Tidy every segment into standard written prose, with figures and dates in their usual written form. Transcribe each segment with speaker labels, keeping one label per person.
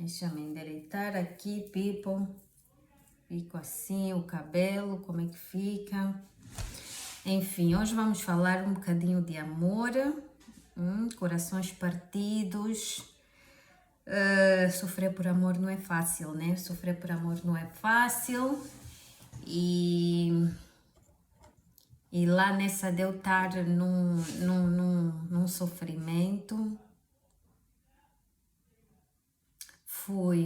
Speaker 1: Deixa-me endireitar aqui, people. Fico assim, o cabelo, como é que fica? Enfim, hoje vamos falar um bocadinho de amor, corações partidos. Sofrer por amor não é fácil, né? Sofrer por amor não é fácil. E lá nessa de eu estar num sofrimento,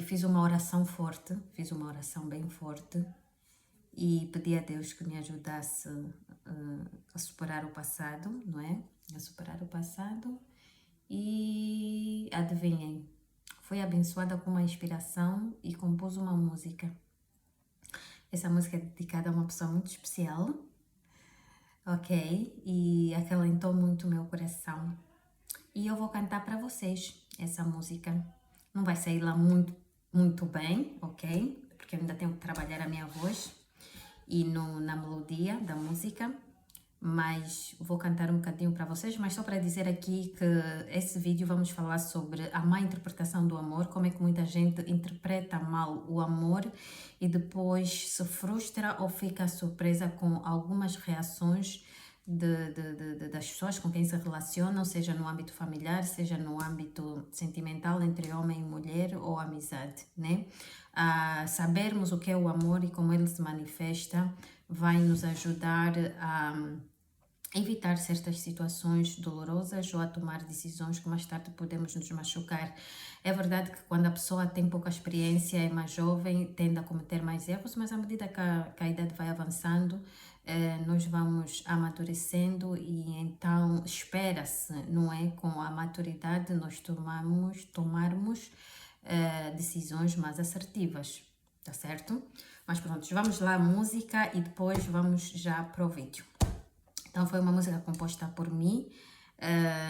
Speaker 1: fiz uma oração forte, fiz uma oração bem forte e pedi a Deus que me ajudasse a superar o passado, não é? A superar o passado e adivinhem, fui abençoada com uma inspiração e compus uma música. Essa música é dedicada a uma pessoa muito especial, ok? E acalentou muito o meu coração. E eu vou cantar para vocês essa música. Não vai sair lá muito bem, ok? Porque eu ainda tenho que trabalhar a minha voz e na melodia da música, mas vou cantar um bocadinho para vocês, mas só para dizer aqui que esse vídeo vamos falar sobre a má interpretação do amor, como é que muita gente interpreta mal o amor e depois se frustra ou fica surpresa com algumas reações das pessoas com quem se relacionam, seja no âmbito familiar, seja no âmbito sentimental entre homem e mulher ou amizade, né? Sabermos o que é o amor e como ele se manifesta vai nos ajudar a evitar certas situações dolorosas ou a tomar decisões que mais tarde podemos nos machucar. É verdade que quando a pessoa tem pouca experiência, é mais jovem, tende a cometer mais erros, mas à medida que a idade vai avançando, nós vamos amadurecendo e então espera-se, não é? Com a maturidade nós tomarmos decisões mais assertivas, tá certo? Mas pronto, vamos lá a música e depois vamos já para o vídeo. Então foi uma música composta por mim,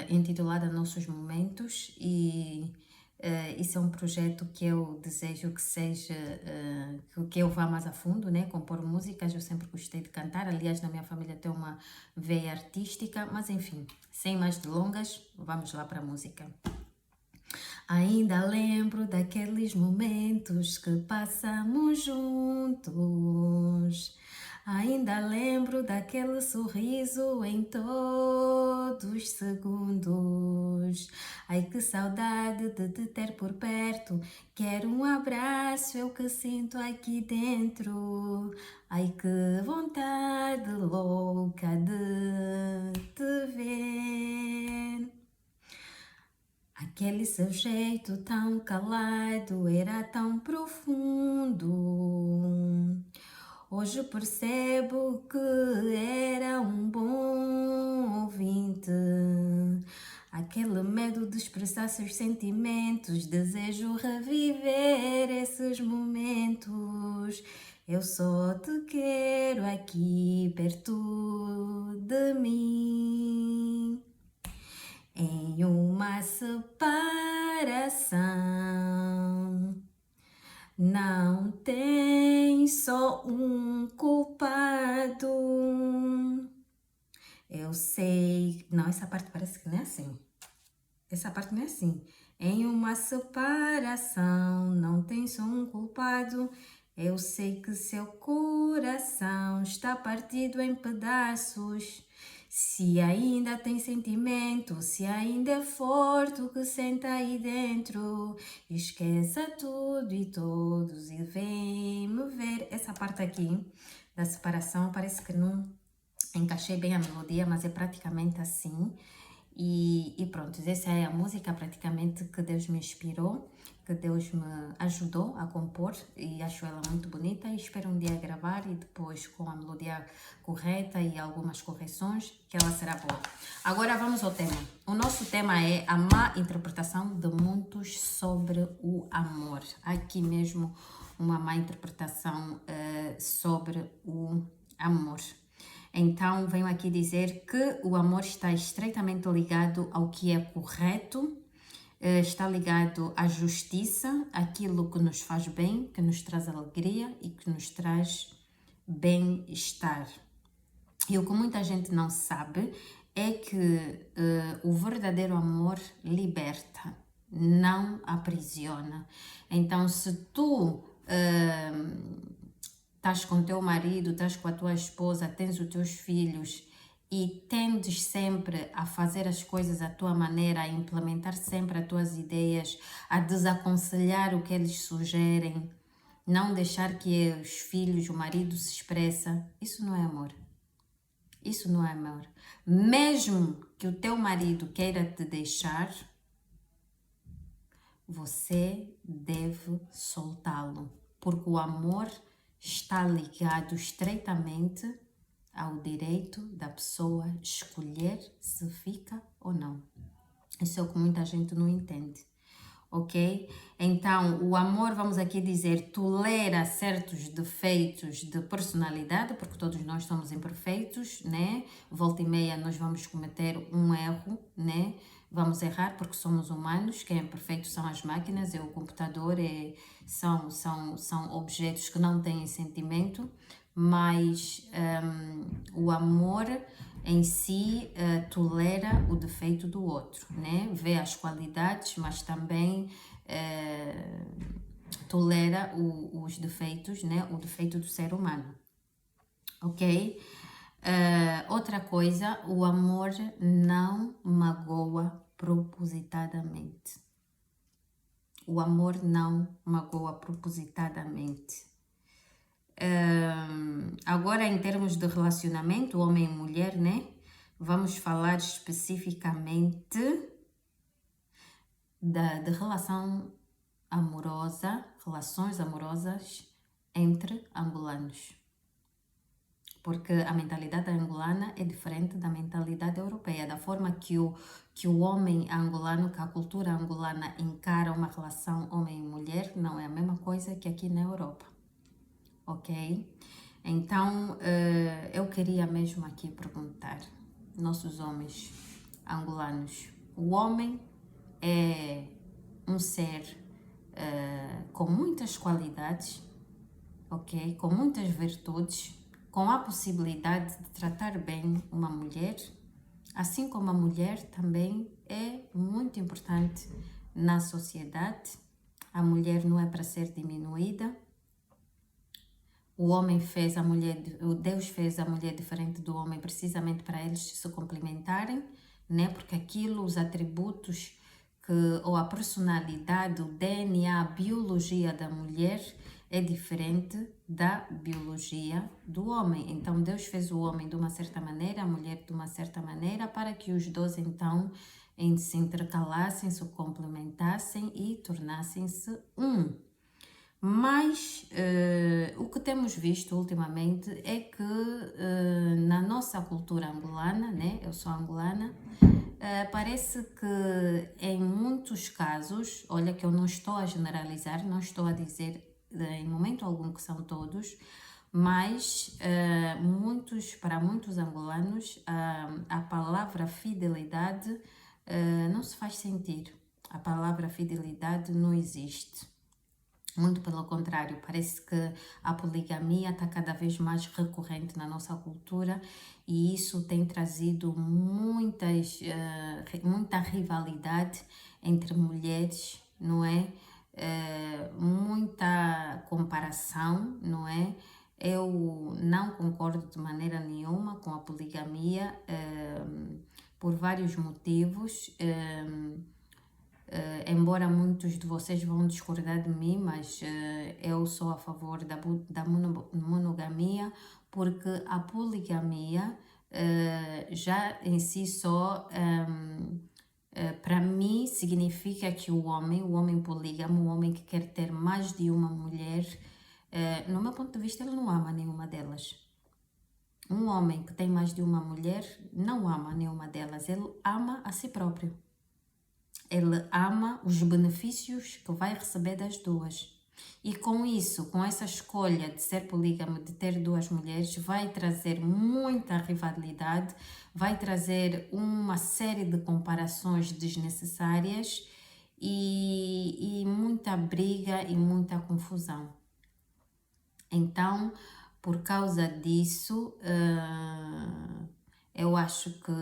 Speaker 1: intitulada Nossos Momentos e isso é um projeto que eu desejo que seja, que eu vá mais a fundo, né? Compor músicas, eu sempre gostei de cantar, aliás na minha família tem uma veia artística, mas enfim, sem mais delongas, vamos lá para a música. Ainda lembro daqueles momentos que passamos juntos. Ainda lembro daquele sorriso em todos os segundos. Ai, que saudade de te ter por perto. Quero um abraço, eu que sinto aqui dentro. Ai, que vontade louca de te ver. Aquele seu jeito tão calado era tão profundo. Hoje percebo que era um bom ouvinte. Aquele medo de expressar seus sentimentos, desejo reviver esses momentos. Eu só te quero aqui perto de mim. Em uma separação, não tem só um culpado. Eu sei. Não, essa parte parece que não é assim. Essa parte não é assim. Em uma separação, não tem só um culpado. Eu sei que seu coração está partido em pedaços. Se ainda tem sentimento, se ainda é forte o que senta aí dentro, esqueça tudo e todos e vem me ver. Essa parte aqui da separação parece que não encaixei bem a melodia, mas é praticamente assim. E pronto, essa é a música praticamente que Deus me inspirou, que Deus me ajudou a compor e acho ela muito bonita e espero um dia gravar e depois com a melodia correta e algumas correções que ela será boa. Agora vamos ao tema. O nosso tema é a má interpretação de muitos sobre o amor. Aqui mesmo uma má interpretação sobre o amor. Então, venho aqui dizer que o amor está estreitamente ligado ao que é correto, está ligado à justiça, àquilo que nos faz bem, que nos traz alegria e que nos traz bem-estar. E o que muita gente não sabe é que o verdadeiro amor liberta, não aprisiona. Então, se tu estás com teu marido, estás com a tua esposa, tens os teus filhos e tendes sempre a fazer as coisas à tua maneira, a implementar sempre as tuas ideias, a desaconselhar o que eles sugerem, não deixar que os filhos, o marido se expressa, isso não é amor. Isso não é amor. Mesmo que o teu marido queira te deixar, você deve soltá-lo, porque o amor está ligado estreitamente ao direito da pessoa escolher se fica ou não. Isso é o que muita gente não entende, ok? Então, o amor, vamos aqui dizer, tolera certos defeitos de personalidade, porque todos nós somos imperfeitos, né? Volta e meia nós vamos cometer um erro, né? Vamos errar porque somos humanos, quem é perfeito são as máquinas, é o computador, são objetos que não têm sentimento, mas o amor em si tolera o defeito do outro, né? Vê as qualidades, mas também tolera os defeitos, né? O defeito do ser humano, ok? Outra coisa, o amor não magoa propositadamente. O amor não magoa propositadamente. Agora, em termos de relacionamento, homem e mulher, né? Vamos falar especificamente de relação amorosa, relações amorosas entre angolanos. Porque a mentalidade angolana é diferente da mentalidade europeia, da forma que o homem angolano, que a cultura angolana encara uma relação homem e mulher, não é a mesma coisa que aqui na Europa, ok? Então, eu queria mesmo aqui perguntar, nossos homens angolanos, o homem é um ser com muitas qualidades, ok? Com muitas virtudes, com a possibilidade de tratar bem uma mulher, assim como a mulher também é muito importante na sociedade. A mulher não é para ser diminuída. O homem fez a mulher, Deus fez a mulher diferente do homem precisamente para eles se complementarem, né? Porque aquilo, os atributos ou a personalidade, o DNA, a biologia da mulher é diferente da biologia do homem. Então Deus fez o homem de uma certa maneira, a mulher de uma certa maneira, para que os dois então se intercalassem, se complementassem e tornassem-se um. Mas o que temos visto ultimamente é que na nossa cultura angolana, né? Eu sou angolana, parece que em muitos casos, olha que eu não estou a generalizar, não estou a dizer em momento algum que são todos, mas para muitos angolanos a palavra fidelidade não se faz sentir. A palavra fidelidade não existe. Muito pelo contrário, parece que a poligamia está cada vez mais recorrente na nossa cultura e isso tem trazido muita rivalidade entre mulheres, não é? Muita comparação, não é? Eu não concordo de maneira nenhuma com a poligamia por vários motivos. Embora muitos de vocês vão discordar de mim, mas eu sou a favor da monogamia, porque a poligamia já em si só, para mim, significa que o homem polígamo, o homem que quer ter mais de uma mulher, no meu ponto de vista, ele não ama nenhuma delas. Um homem que tem mais de uma mulher não ama nenhuma delas, ele ama a si próprio. Ele ama os benefícios que vai receber das duas. E com isso, com essa escolha de ser polígamo, de ter duas mulheres, vai trazer muita rivalidade, vai trazer uma série de comparações desnecessárias e muita briga e muita confusão. Então, por causa disso, eu acho que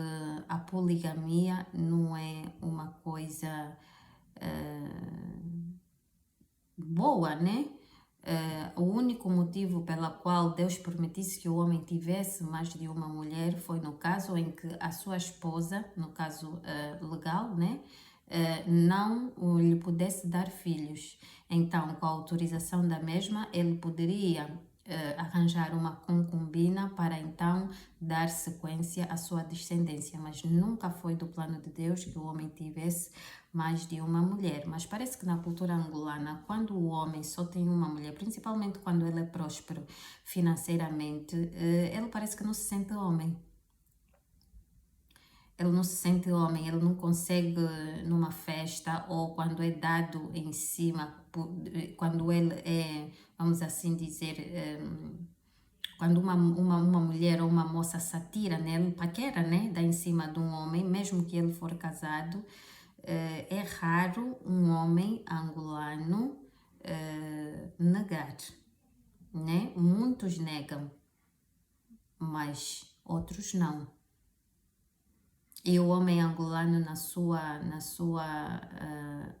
Speaker 1: a poligamia não é uma coisa boa, né? O único motivo pela qual Deus permitisse que o homem tivesse mais de uma mulher foi no caso em que a sua esposa, no caso legal, né? Não lhe pudesse dar filhos. Então, com a autorização da mesma, ele poderia arranjar uma concubina para então dar sequência à sua descendência, mas nunca foi do plano de Deus que o homem tivesse mais de uma mulher. Mas parece que na cultura angolana, quando o homem só tem uma mulher, principalmente quando ele é próspero financeiramente, ele parece que não se sente homem. Ele não se sente homem, ele não consegue numa festa ou quando é dado em cima, quando ele é, vamos assim dizer, quando uma mulher ou uma moça se atira nele, paquera, né, dá em cima de um homem, mesmo que ele for casado, é raro um homem angolano negar, né? Muitos negam, mas outros não. E o homem angolano, na sua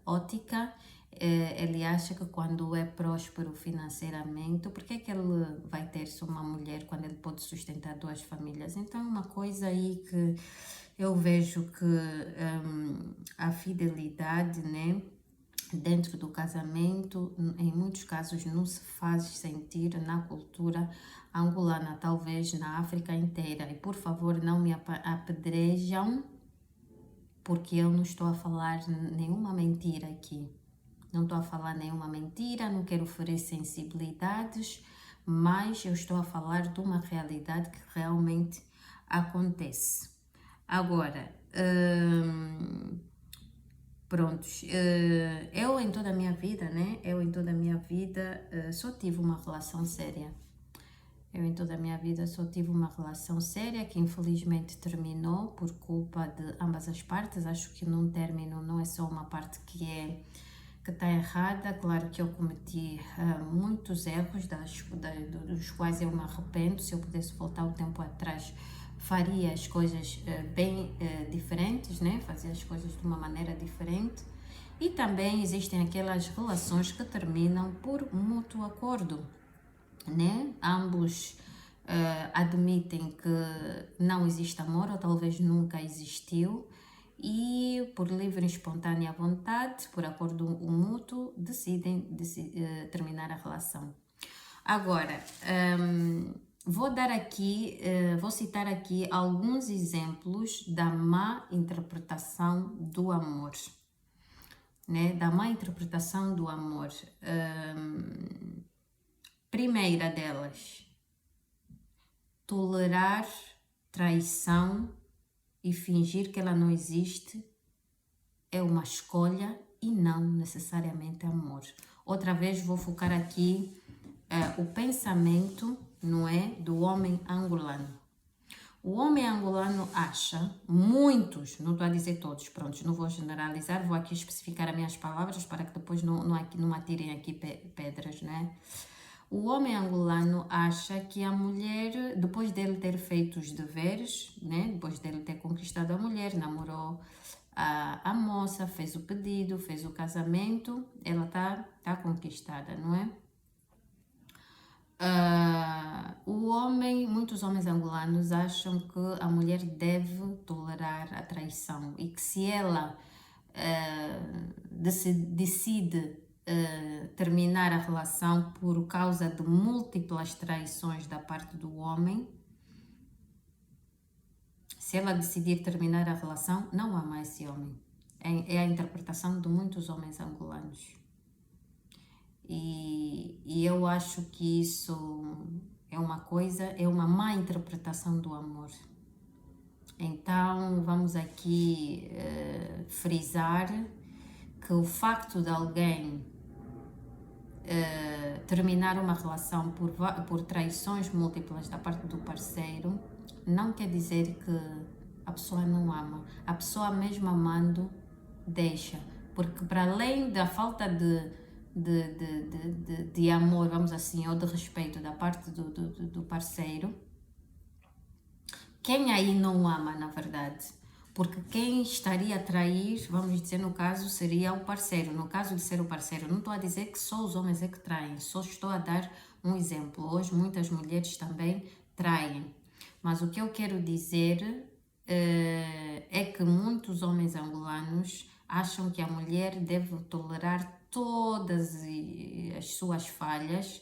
Speaker 1: ótica, ele acha que quando é próspero financeiramente, por que é que ele vai ter só uma mulher quando ele pode sustentar duas famílias? Então é uma coisa aí que eu vejo que a fidelidade, né, dentro do casamento, em muitos casos não se faz sentir na cultura angolana, talvez na África inteira. E por favor, não me apedrejam, porque eu não estou a falar nenhuma mentira aqui. Não estou a falar nenhuma mentira, não quero ferir sensibilidades, mas eu estou a falar de uma realidade que realmente acontece. Agora, prontos, eu em toda a minha vida, né? Eu em toda a minha vida só tive uma relação séria. Eu em toda a minha vida só tive uma relação séria que infelizmente terminou por culpa de ambas as partes. Acho que num término não é só uma parte que está errada. Claro que eu cometi muitos erros dos quais eu me arrependo. Se eu pudesse voltar o tempo atrás, faria as coisas bem diferentes, né? Fazia as coisas de uma maneira diferente. E também existem aquelas relações que terminam por mútuo acordo, né? Ambos admitem que não existe amor ou talvez nunca existiu e por livre e espontânea vontade, por acordo mútuo, decidem terminar a relação. Agora, vou citar aqui alguns exemplos da má interpretação do amor, né? Da má interpretação do amor. Primeira delas, tolerar traição e fingir que ela não existe é uma escolha e não necessariamente amor. Outra vez vou focar aqui o pensamento, não é, do homem angolano. O homem angolano acha, muitos, não estou a dizer todos, pronto, não vou generalizar, vou aqui especificar as minhas palavras para que depois não atirem aqui pedras, né? O homem angolano acha que a mulher, depois dele ter feito os deveres, né? Depois dele ter conquistado a mulher, namorou a moça, fez o pedido, fez o casamento, ela tá conquistada, não é? Muitos homens angolanos acham que a mulher deve tolerar a traição e que se ela decide terminar a relação por causa de múltiplas traições da parte do homem, se ela decidir terminar a relação, não há mais esse homem. É a interpretação de muitos homens angolanos. E eu acho que isso é uma má interpretação do amor. Então vamos aqui frisar que o facto de alguém terminar uma relação por traições múltiplas da parte do parceiro não quer dizer que a pessoa não ama. A pessoa mesmo amando deixa, porque para além da falta de amor, vamos assim, ou de respeito da parte do parceiro, quem aí não ama, na verdade? Porque quem estaria a trair, vamos dizer, no caso, seria o parceiro. No caso de ser o parceiro, não estou a dizer que só os homens é que traem, só estou a dar um exemplo. Hoje muitas mulheres também traem. Mas o que eu quero dizer é que muitos homens angolanos acham que a mulher deve tolerar todas as suas falhas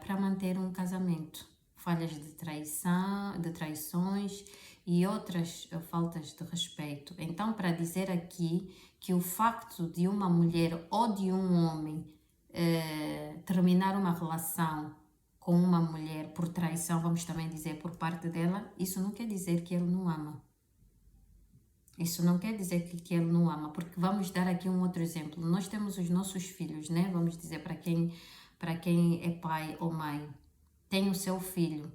Speaker 1: para manter um casamento. Falhas de traição, de traições e outras faltas de respeito. Então, para dizer aqui que o facto de uma mulher ou de um homem terminar uma relação com uma mulher por traição, vamos também dizer por parte dela, isso não quer dizer que ele não ama. Isso não quer dizer que ele não ama, porque vamos dar aqui um outro exemplo. Nós temos os nossos filhos, né? Vamos dizer para quem é pai ou mãe, tem o seu filho.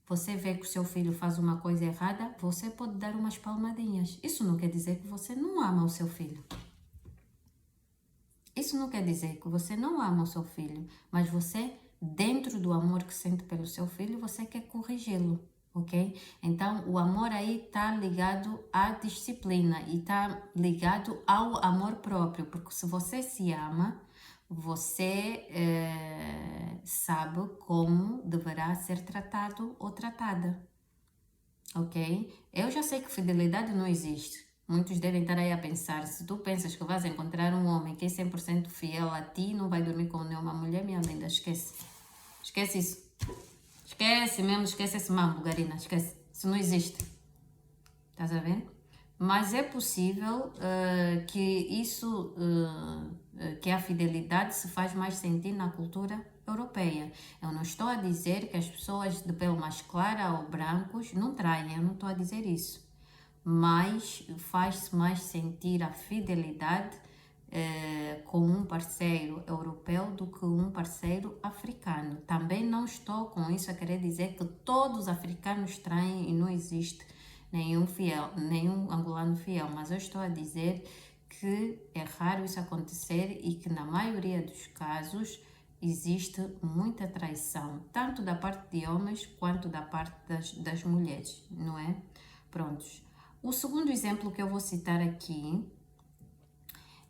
Speaker 1: Você vê que o seu filho faz uma coisa errada, você pode dar umas palmadinhas. Isso não quer dizer que você não ama o seu filho. Isso não quer dizer que você não ama o seu filho, mas você, dentro do amor que sente pelo seu filho, você quer corrigi-lo, ok? Então, o amor aí está ligado à disciplina e está ligado ao amor próprio, porque se você se ama, você sabe como deverá ser tratado ou tratada, ok? Eu já sei que fidelidade não existe. Muitos devem estar aí a pensar, se tu pensas que vais encontrar um homem que é 100% fiel a ti, não vai dormir com nenhuma mulher, minha linda, esquece. Esquece isso. Esquece mesmo, esquece esse mambo, Garina, esquece. Isso não existe. Estás a ver? Mas é possível que isso, que a fidelidade se faz mais sentir na cultura europeia. Eu não estou a dizer que as pessoas de pele mais clara ou brancos não traem, eu não estou a dizer isso. Mas faz-se mais sentir a fidelidade com um parceiro europeu do que um parceiro africano. Também não estou com isso a querer dizer que todos os africanos traem e não existe nenhum fiel, nenhum angolano fiel, mas eu estou a dizer que é raro isso acontecer e que na maioria dos casos existe muita traição, tanto da parte de homens quanto da parte das mulheres, não é? Prontos. O segundo exemplo que eu vou citar aqui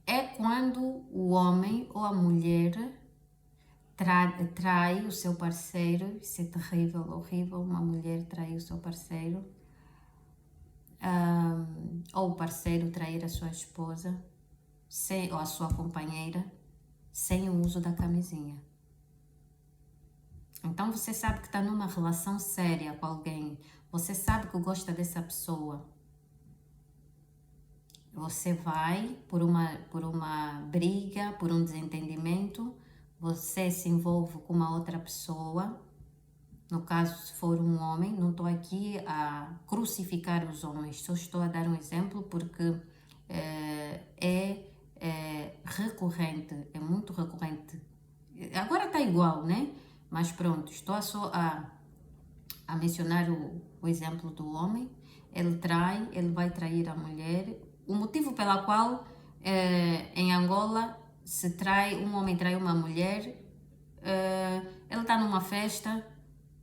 Speaker 1: é quando o homem ou a mulher trai o seu parceiro. Isso é terrível, horrível, uma mulher trair o seu parceiro, ou o parceiro trair a sua esposa ou a sua companheira sem o uso da camisinha. Então você sabe que está numa relação séria com alguém, você sabe que gosta dessa pessoa. Você vai por uma briga, por um desentendimento, você se envolve com uma outra pessoa. No caso, se for um homem, não estou aqui a crucificar os homens, só estou a dar um exemplo porque é recorrente, é muito recorrente. Agora está igual, né? Mas pronto, estou só a mencionar o exemplo do homem. Ele trai, ele vai trair a mulher. O motivo pela qual em Angola um homem trai uma mulher, ele está numa festa,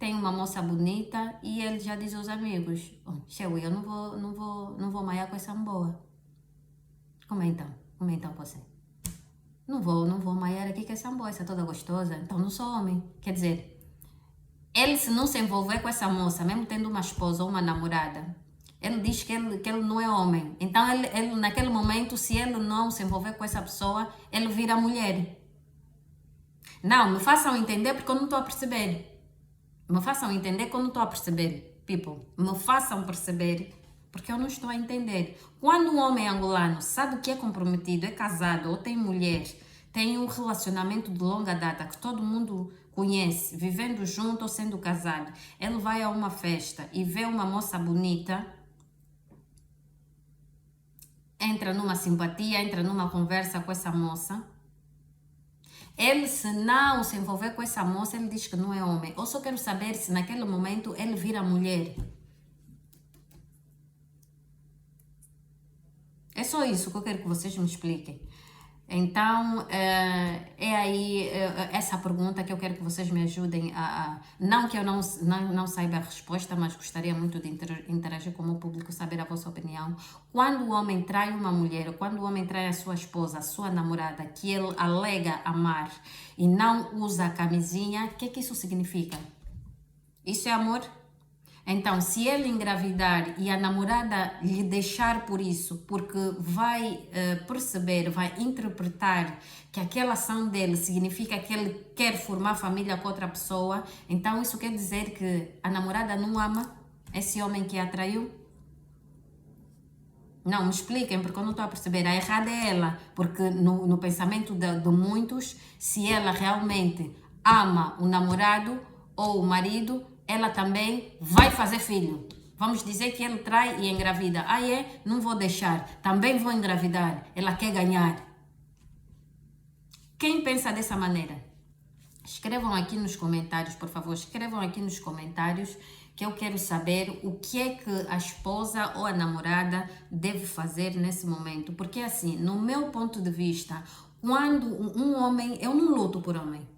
Speaker 1: tem uma moça bonita e ele já diz aos amigos: eu não vou maiar com essa boa. Como então você? Não vou maiar aqui com essa boa, essa toda gostosa, então não sou homem. Quer dizer, ele se não se envolver com essa moça, mesmo tendo uma esposa ou uma namorada, ele diz que ele não é homem. Então ele naquele momento, se ele não se envolver com essa pessoa, ele vira mulher. Não, me façam entender porque eu não estou a perceber. Me façam entender que eu não estou a perceber, people. Me façam perceber porque eu não estou a entender. Quando um homem angolano sabe que é comprometido, é casado ou tem mulher, tem um relacionamento de longa data que todo mundo conhece, vivendo junto ou sendo casado, ele vai a uma festa e vê uma moça bonita, entra numa simpatia, entra numa conversa com essa moça. Ele, se não se envolver com essa moça, ele diz que não é homem. Eu só quero saber se naquele momento ele vira mulher. É só isso que eu quero que vocês me expliquem. Então, é aí essa pergunta que eu quero que vocês me ajudem não que eu não saiba a resposta, mas gostaria muito de interagir com o público, saber a vossa opinião. Quando o homem trai uma mulher, ou quando o homem trai a sua esposa, a sua namorada, que ele alega amar e não usa a camisinha, o que isso significa? Isso é amor? Então, se ele engravidar e a namorada lhe deixar por isso, porque vai perceber, vai interpretar que aquela ação dele significa que ele quer formar família com outra pessoa, então isso quer dizer que a namorada não ama esse homem que a traiu? Não, me expliquem, porque eu não estou a perceber. A errada é ela, porque no pensamento de muitos, se ela realmente ama o namorado ou o marido, ela também vai fazer filho. Vamos dizer que ele trai e engravida. Ah, é? Não vou deixar. Também vou engravidar. Ela quer ganhar. Quem pensa dessa maneira? Escrevam aqui nos comentários, por favor. Escrevam aqui nos comentários que eu quero saber o que é que a esposa ou a namorada deve fazer nesse momento. Porque assim, no meu ponto de vista, quando um homem... Eu não luto por homem.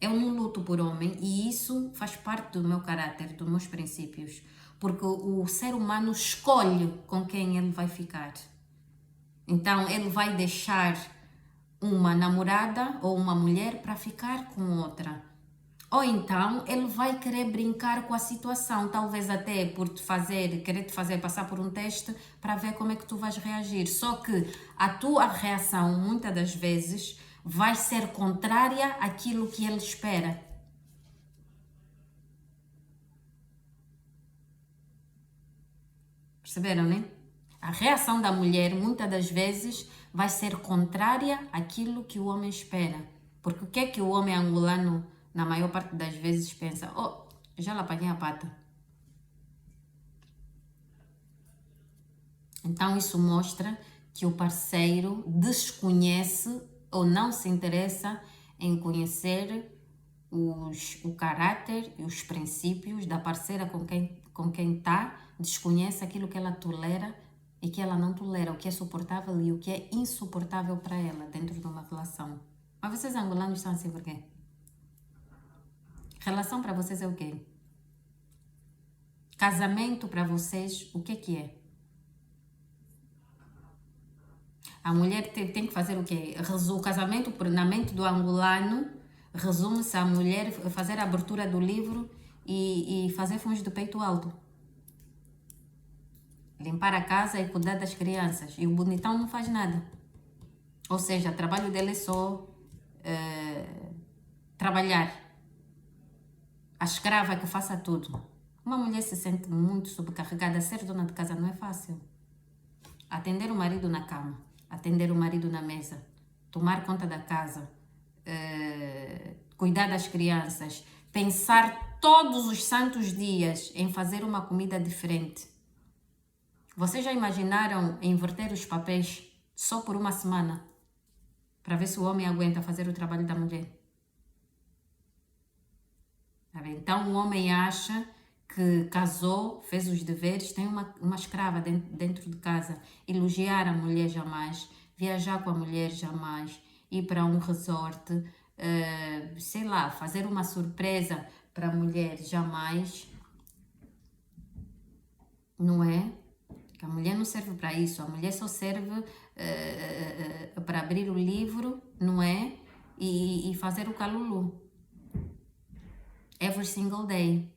Speaker 1: Eu não luto por homem e isso faz parte do meu caráter, dos meus princípios. Porque o ser humano escolhe com quem ele vai ficar. Então, ele vai deixar uma namorada ou uma mulher para ficar com outra. Ou então, ele vai querer brincar com a situação, talvez até por querer te fazer passar por um teste para ver como é que tu vais reagir. Só que a tua reação, muitas das vezes, vai ser contrária àquilo que ele espera. Perceberam, né? A reação da mulher, muitas das vezes, vai ser contrária àquilo que o homem espera. Porque o que é que o homem angolano, na maior parte das vezes, pensa? Oh, já lhe apanhei a pata. Então, isso mostra que o parceiro desconhece ou não se interessa em conhecer o caráter e os princípios da parceira com quem está, desconhece aquilo que ela tolera e que ela não tolera, o que é suportável e o que é insuportável para ela dentro de uma relação. Mas vocês angolanos estão assim por quê? Relação para vocês é o quê? Casamento para vocês, o que é? A mulher tem que fazer o quê? O casamento, na mente do angolano, resume-se a mulher fazer a abertura do livro e fazer fundos de peito alto. Limpar a casa e cuidar das crianças. E o bonitão não faz nada. Ou seja, o trabalho dele é só trabalhar. A escrava que faça tudo. Uma mulher se sente muito sobrecarregada. Ser dona de casa não é fácil. Atender o marido na cama. Atender o marido na mesa. Tomar conta da casa. Cuidar das crianças. Pensar todos os santos dias em fazer uma comida diferente. Vocês já imaginaram inverter os papéis só por uma semana? Para ver se o homem aguenta fazer o trabalho da mulher. Então o homem acha que casou, fez os deveres, tem uma escrava dentro de casa. Elogiar a mulher jamais, viajar com a mulher jamais, ir para um resort, sei lá, fazer uma surpresa para a mulher jamais. Não é? A mulher não serve para isso, a mulher só serve para abrir o livro, não é? E fazer o calulu. Every single day.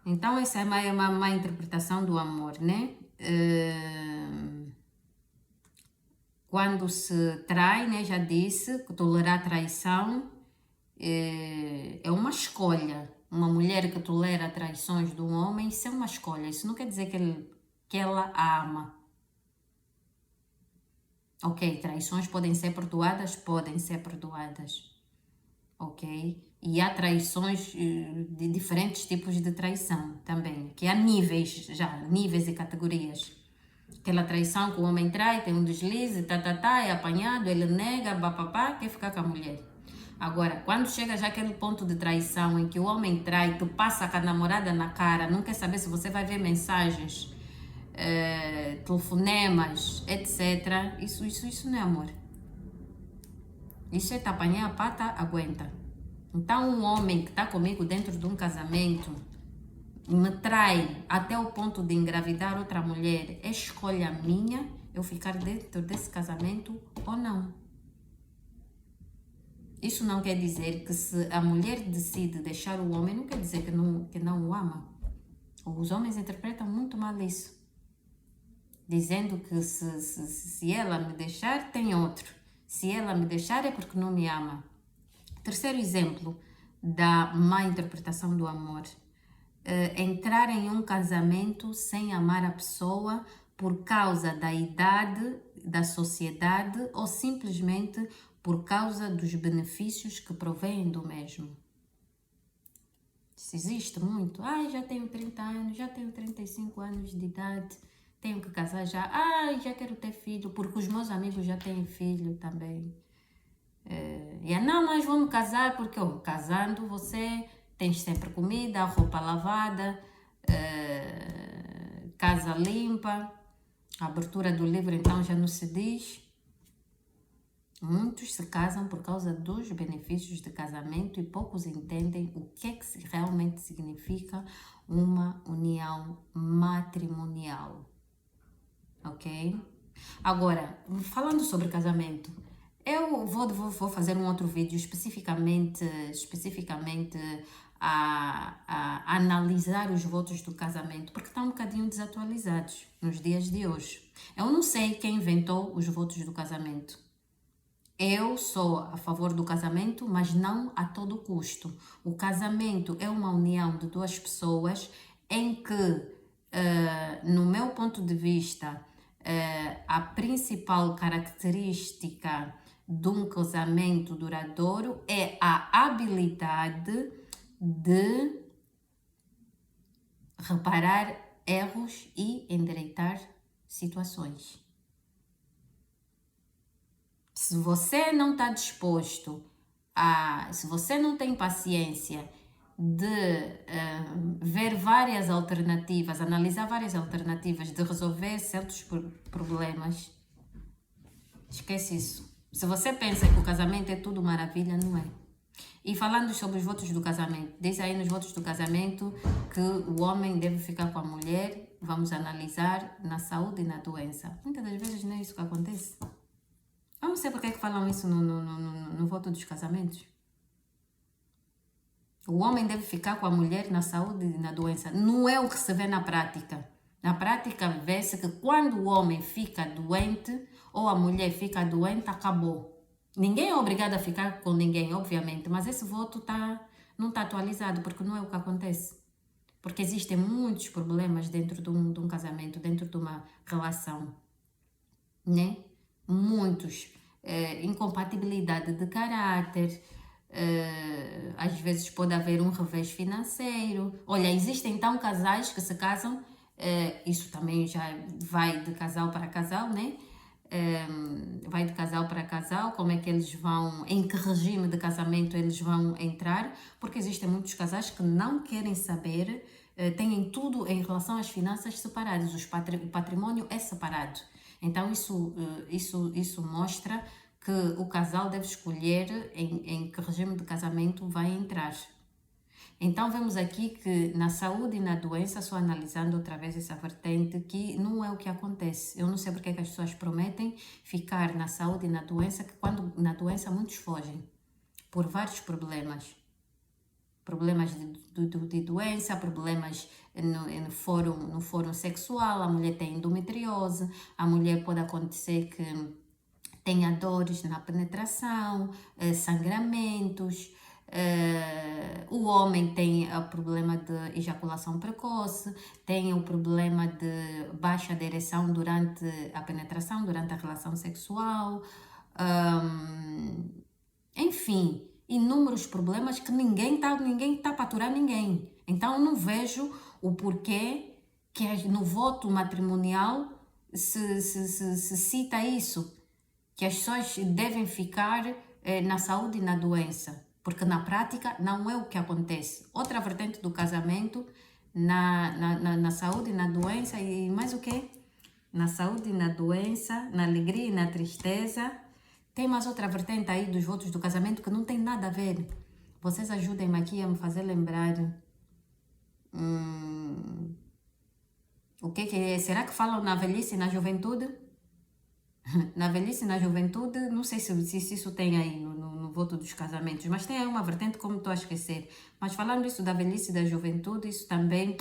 Speaker 1: Então, essa é uma má interpretação do amor, né? Quando se trai, né? Já disse, que tolerar traição é uma escolha. Uma mulher que tolera traições do homem, isso é uma escolha. Isso não quer dizer que ela a ama. Ok, traições podem ser perdoadas? Podem ser perdoadas. Ok? E há traições de diferentes tipos de traição também. Que há níveis já, níveis e categorias. Aquela traição que o homem trai, tem um deslize, é apanhado, ele nega, papapá, quer ficar com a mulher. Agora, quando chega já aquele ponto de traição em que o homem trai, tu passa com a namorada na cara, não quer saber se você vai ver mensagens telefonemas, etc. Isso não é amor. Isso é te apanhar a pata, aguenta. Então um homem que está comigo dentro de um casamento me trai até o ponto de engravidar outra mulher, é escolha minha eu ficar dentro desse casamento ou não. Isso não quer dizer que se a mulher decide deixar o homem, não quer dizer que não o ama. Os homens interpretam muito mal isso. Dizendo que se ela me deixar, tem outro. Se ela me deixar é porque não me ama. Terceiro exemplo da má interpretação do amor. Entrar em um casamento sem amar a pessoa por causa da idade, da sociedade ou simplesmente por causa dos benefícios que provém do mesmo. Isso existe muito. Ai, já tenho 30 anos, já tenho 35 anos de idade, tenho que casar já. Ai, já quero ter filho, porque os meus amigos já têm filho também. Não, nós vamos casar porque, casando você tens sempre comida, roupa lavada, casa limpa, a abertura do livro então já não se diz. Muitos se casam por causa dos benefícios de casamento e poucos entendem o que é que realmente significa uma união matrimonial. Ok? Agora, falando sobre casamento, eu vou fazer um outro vídeo especificamente a analisar os votos do casamento, porque estão um bocadinho desatualizados nos dias de hoje. Eu não sei quem inventou os votos do casamento. Eu sou a favor do casamento, mas não a todo custo. O casamento é uma união de duas pessoas em que, no meu ponto de vista, a principal característica de um casamento duradouro é a habilidade de reparar erros e endireitar situações. Se você não está disposto se você não tem paciência de ver várias alternativas, analisar várias alternativas de resolver certos problemas, esquece isso. Se você pensa que o casamento é tudo maravilha, não é. E falando sobre os votos do casamento, diz aí nos votos do casamento que o homem deve ficar com a mulher, vamos analisar na saúde e na doença. Muitas das vezes não é isso que acontece. Eu não sei porque é que falam isso no voto dos casamentos. O homem deve ficar com a mulher na saúde e na doença. Não é o que se vê na prática. Na prática, vê-se que quando o homem fica doente ou a mulher fica doente, acabou. Ninguém é obrigado a ficar com ninguém, obviamente, mas esse voto não está atualizado, porque não é o que acontece. Porque existem muitos problemas dentro de um casamento, dentro de uma relação, né? Muitos. Incompatibilidade de caráter, às vezes pode haver um revés financeiro. Olha, existem então casais que se casam, isso também já vai de casal para casal, né? Vai de casal para casal, como é que eles vão, em que regime de casamento eles vão entrar, porque existem muitos casais que não querem saber, têm tudo em relação às finanças separadas, o patrimônio é separado. Então isso mostra que o casal deve escolher em que regime de casamento vai entrar. Então vemos aqui que na saúde e na doença, só analisando outra vez essa vertente, que não é o que acontece. Eu não sei porque é que as pessoas prometem ficar na saúde e na doença, que quando na doença muitos fogem, por vários problemas. Problemas de doença, problemas no fórum sexual, a mulher tem endometriose, a mulher pode acontecer que tenha dores na penetração, sangramentos, o homem tem o problema de ejaculação precoce, tem o problema de baixa de ereção durante a penetração, durante a relação sexual, enfim, inúmeros problemas que ninguém tá para aturar ninguém. Então eu não vejo o porquê que no voto matrimonial se cita isso, que as pessoas devem ficar na saúde e na doença, porque na prática não é o que acontece. Outra vertente do casamento na saúde e na doença e mais o quê? Na saúde e na doença, na alegria e na tristeza. Tem mais outra vertente aí dos votos do casamento que não tem nada a ver. Vocês ajudem-me aqui a me fazer lembrar. O que é? Será que falam na velhice e na juventude? Na velhice e na juventude, não sei se isso tem aí no voto dos casamentos, mas tem aí uma vertente como estou a esquecer. Mas falando isso da velhice e da juventude, isso também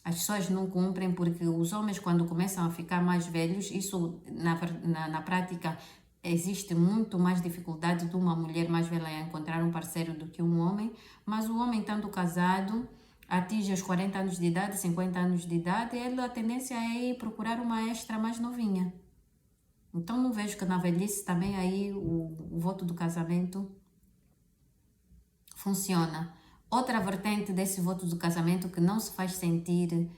Speaker 1: as pessoas não cumprem porque os homens quando começam a ficar mais velhos, isso na prática existe muito mais dificuldade de uma mulher mais velha a encontrar um parceiro do que um homem, mas o homem estando casado atinge os 40 anos de idade, 50 anos de idade, a tendência é ir procurar uma extra mais novinha. Então não vejo que na velhice também aí o voto do casamento funciona. Outra vertente desse voto do casamento que não se faz sentir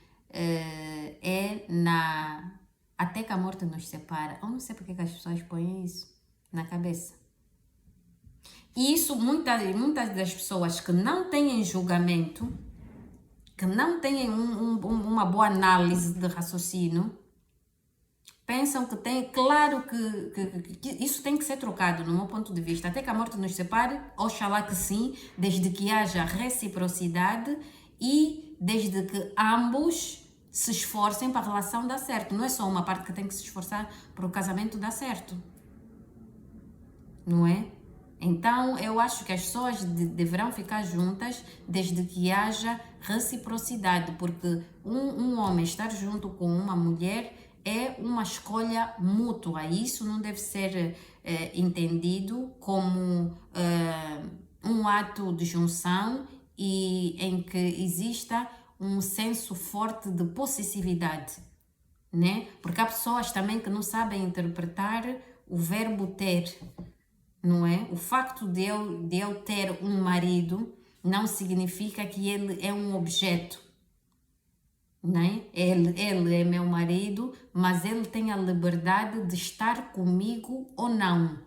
Speaker 1: até que a morte nos separa. Eu não sei porque que as pessoas põem isso na cabeça. E isso muitas das pessoas que não têm julgamento, que não têm uma boa análise de raciocínio, pensam que tem, claro que isso tem que ser trocado no meu ponto de vista, até que a morte nos separe, oxalá que sim, desde que haja reciprocidade e desde que ambos se esforcem para a relação dar certo. Não é só uma parte que tem que se esforçar para o casamento dar certo, não é? Então eu acho que as pessoas deverão ficar juntas desde que haja reciprocidade, porque um homem estar junto com uma mulher é uma escolha mútua e isso não deve ser entendido como um ato de junção e em que exista um senso forte de possessividade, né? Porque há pessoas também que não sabem interpretar o verbo ter, não é? O facto de eu ter um marido não significa que ele é um objeto, né? Ele é meu marido, mas ele tem a liberdade de estar comigo ou não.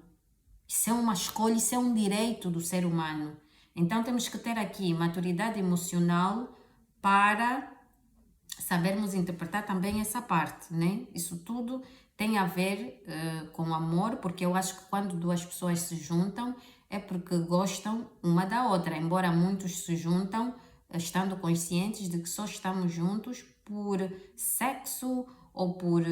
Speaker 1: Isso é uma escolha, isso é um direito do ser humano. Então temos que ter aqui maturidade emocional para sabermos interpretar também essa parte, né? Isso tudo tem a ver com amor, porque eu acho que quando duas pessoas se juntam é porque gostam uma da outra, embora muitos se juntam estando conscientes de que só estamos juntos por sexo ou por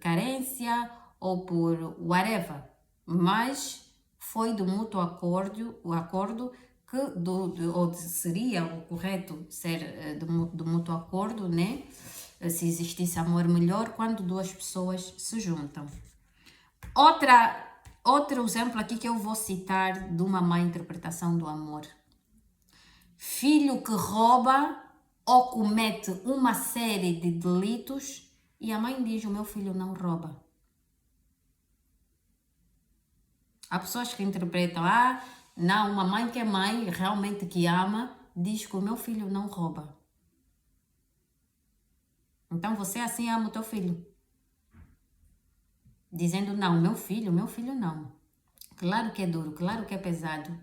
Speaker 1: carência ou por whatever, mas foi do mútuo acordo, o acordo que ou seria o correto ser do mútuo acordo, né? Se existisse amor melhor quando duas pessoas se juntam. Outro exemplo aqui que eu vou citar de uma má interpretação do amor. Filho que rouba ou comete uma série de delitos e a mãe diz: o meu filho não rouba. Há pessoas que interpretam: não, uma mãe que é mãe, realmente que ama, diz que o meu filho não rouba. Então você assim ama o teu filho. Dizendo: não, meu filho não. Claro que é duro, claro que é pesado.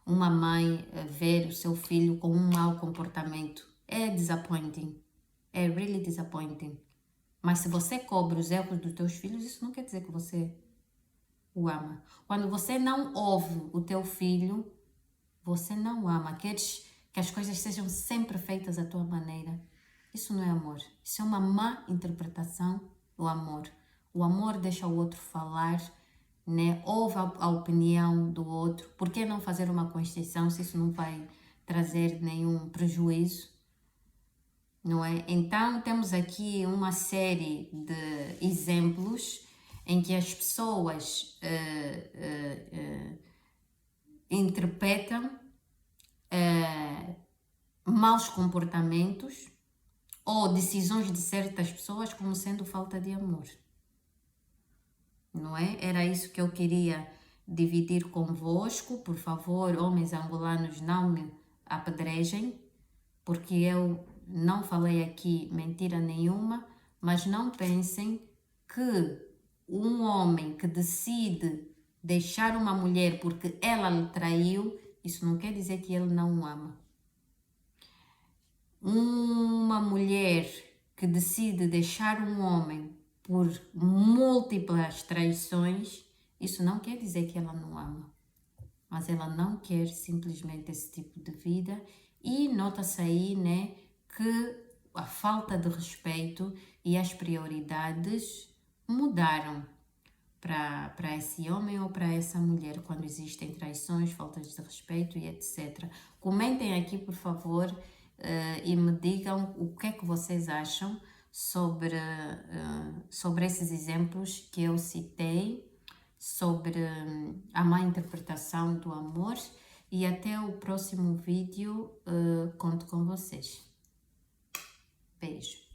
Speaker 1: Uma mãe ver o seu filho com um mau comportamento. É disappointing. É really disappointing. Mas se você cobre os erros dos teus filhos, isso não quer dizer que você o ama. Quando você não ouve o teu filho, você não ama. Queres que as coisas sejam sempre feitas à tua maneira. Isso não é amor. Isso é uma má interpretação do amor. O amor deixa o outro falar, né? Ouve a opinião do outro. Por que não fazer uma concessão se isso não vai trazer nenhum prejuízo? Não é? Então temos aqui uma série de exemplos em que as pessoas interpretam maus comportamentos ou decisões de certas pessoas como sendo falta de amor. Não é? Era isso que eu queria dividir convosco. Por favor, homens angolanos, não me apedrejem, porque eu não falei aqui mentira nenhuma, mas não pensem que um homem que decide deixar uma mulher porque ela lhe traiu, isso não quer dizer que ele não o ama. uma mulher que decide deixar um homem por múltiplas traições, isso não quer dizer que ela não ama, mas ela não quer simplesmente esse tipo de vida. E nota-se aí, né, que a falta de respeito e as prioridades mudaram para esse homem ou para essa mulher quando existem traições, faltas de respeito e etc. Comentem aqui, por favor, e me digam o que é que vocês acham sobre esses exemplos que eu citei, sobre a má interpretação do amor. E até o próximo vídeo, conto com vocês. Beijo.